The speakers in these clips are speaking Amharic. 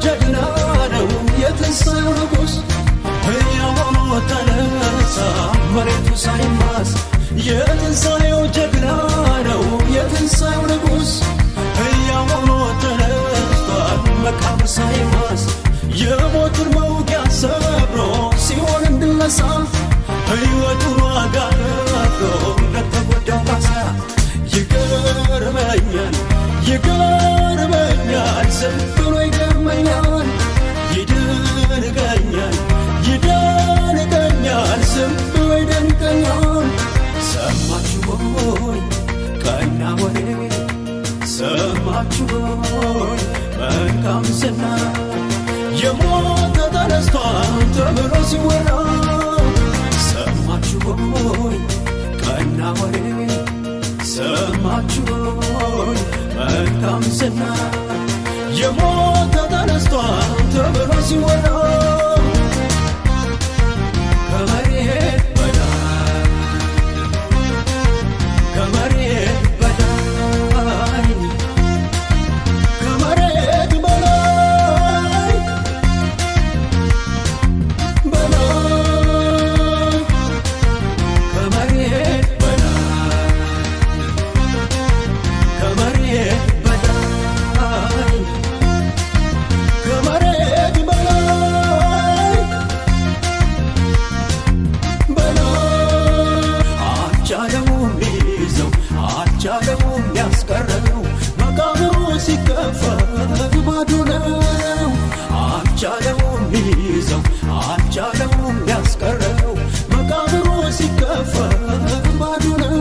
ጀግና ነው የትንሣኤው ንጉሥ ሕያው ሆኖ ተነሳ መሬቱ ሳይማስ የትንሣኤው ጀግና ነው የትንሣኤው ንጉሥ ሕያው ሆኖ ተነስቷል መቃብር ሳይማስ የሞትን መውጊያ ሰብሮ ሲኦል እንዲነሳ ሕይወቱን ዋጋ ከፍሎ ለተጎዳው ካሳ ይገርመኛል ይገርመኛል ዝም ብሎ ይገርመኛል ይደንቀኛል ይደንቀኛል ዝም ብሎ ይደንቀኛል ሰማችሁ ሆይ ቀና ወሬ ሰማችሁ ሆይ መልካም ዝና የሞተ ተነስቷል ተብሎ ሲወራ ሰማችሁ ሆይ ቀና ወሬ ሰማችሁ ሆይ መልካም ዝና የሞተ ተነስቷል ተብሎ ሲወራ ከመሬት በላይ ከመሬት በላይ ከመሬት በላይ በላይ ከመሬት በላይ ከመሬት በላይ ከመሬት በላይ በላይ አልቻለውም ሊይዘው አልቻለውም ሊያስቀረው መቃብሩ ሲከፈት ባዶ ነው አልቻለውም ሊይዘው አልቻለውም ሊያስቀረው መቃብሩ ሲከፈት ባዶ ነው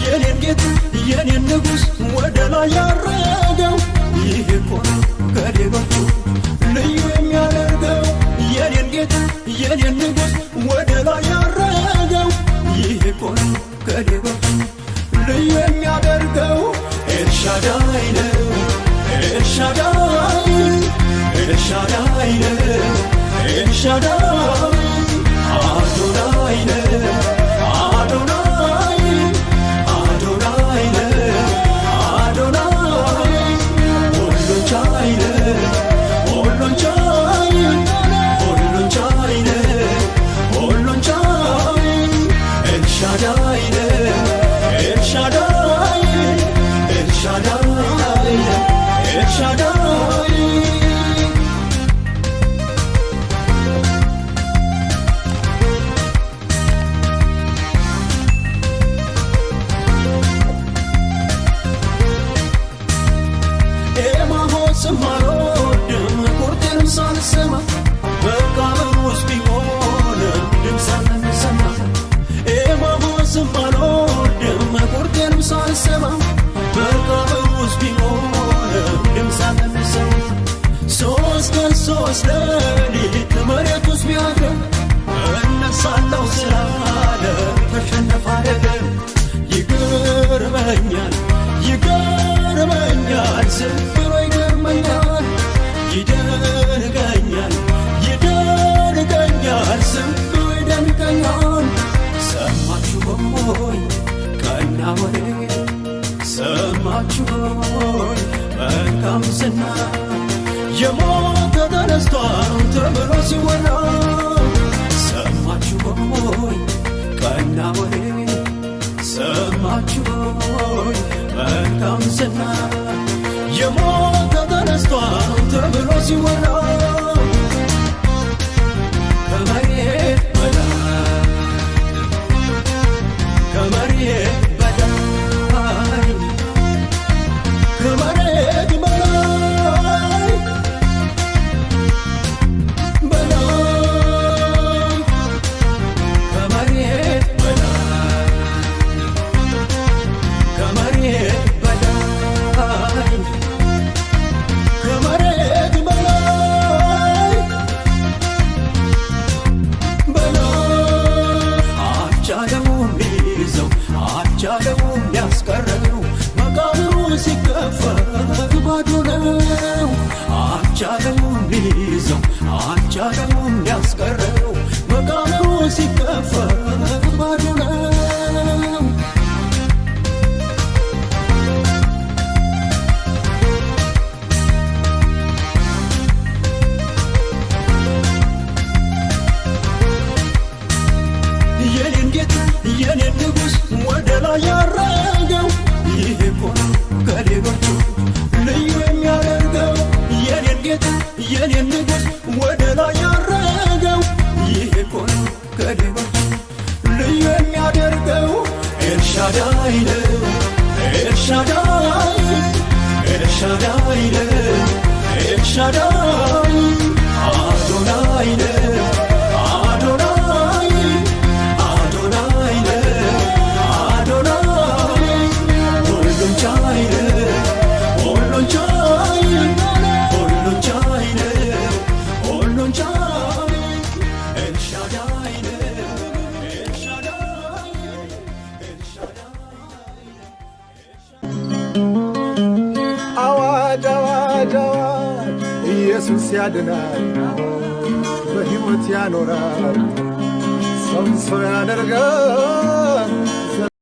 የኔን ጌታ የኔን ንጉሥ ወደ ላይ ያረገው ይህ እኮ ነው ከሌሎቹ ልዩ የሚያደርገው የኔን ጌታ የኔን ንጉሥ ወደ ላይ ያረገው ይህ እኮ ነው ከሌሎቹ ልዩ የሚያደርገው ኤልሻዳይ ነው ኤልሻዳይ ኤልሻዳይ ነው ኤልሻዳይ አዶናይ ነው አዶናይ አዶናይ ነው አዶናይ ሁሉን ቻይ ነው ሁሉን ቻይ ሁሉን ቻይ ነው ሁሉን ቻይ ኤልሻዳይ ነው ኤልሻዳይ ኤልሻዳይ ኤልሻዳይ ኤማሆስም አልወርድም ቁርጤንም ሳልሰማ መቃብር ውስጥ ቢሆንም ድምፅ አልሰማ ኤማሆስም አልወርድም ቁርጤንም ሳልሰማ መቃብር ውስጥ ቢሆንም ድምፅ አልሰማ ሦስት ቀን ሦስት ሌሊት መሬት ውስጥ ቢያድር እነሳለሁ ስላለ ተሸነፈ አይደለም ይገርመኛል ይገርመኛል ዝም ብሎ ይገርመኛል ይደንቀኛል ይደንቀኛል ዝም ብሎ ይደንቀኛል ሰማችሁ ሆይ ቀና ወሬ ሰማችሁ ሆይ መልካም ዝና የሞተ ተነስቷል ተብሎ ሲወራ ሰማችሁ ሆይ ቀና ወሬ ሰማችሁ ሆይ መልካም ዝና የሞተ ተነስቷል ተብሎ ሲወራ ከመሬት በላይ ከመሬት በላይ ከመሬት በላይ በላይ ከመሬት በላይ ከመሬት በላይ ከመሬት በላይ የኔን ንጉሥ ወደ ላይ ያረገው ይሄ እኮ ነው ከሌሎች ልዩ የሚያደርገው ኤልሻዳይ ነው ኤልሻዳይ ኤልሻዳይ ነው ኤልሻዳይ አዶናይ ነው አዶናይ አዶናይ ነው አዶናይ ሁሉን ቻይ ነው ሁሉን ቻይ ሁሉን ቻይ ነው ሁሉን ቻይ ኤልሻዳይ ነው ኤልሻዳይ አዋጅ አዋጅ አዋጅ ኢየሱስ ያድናል በሕይወት ያኖራል ሰው ያደርጋል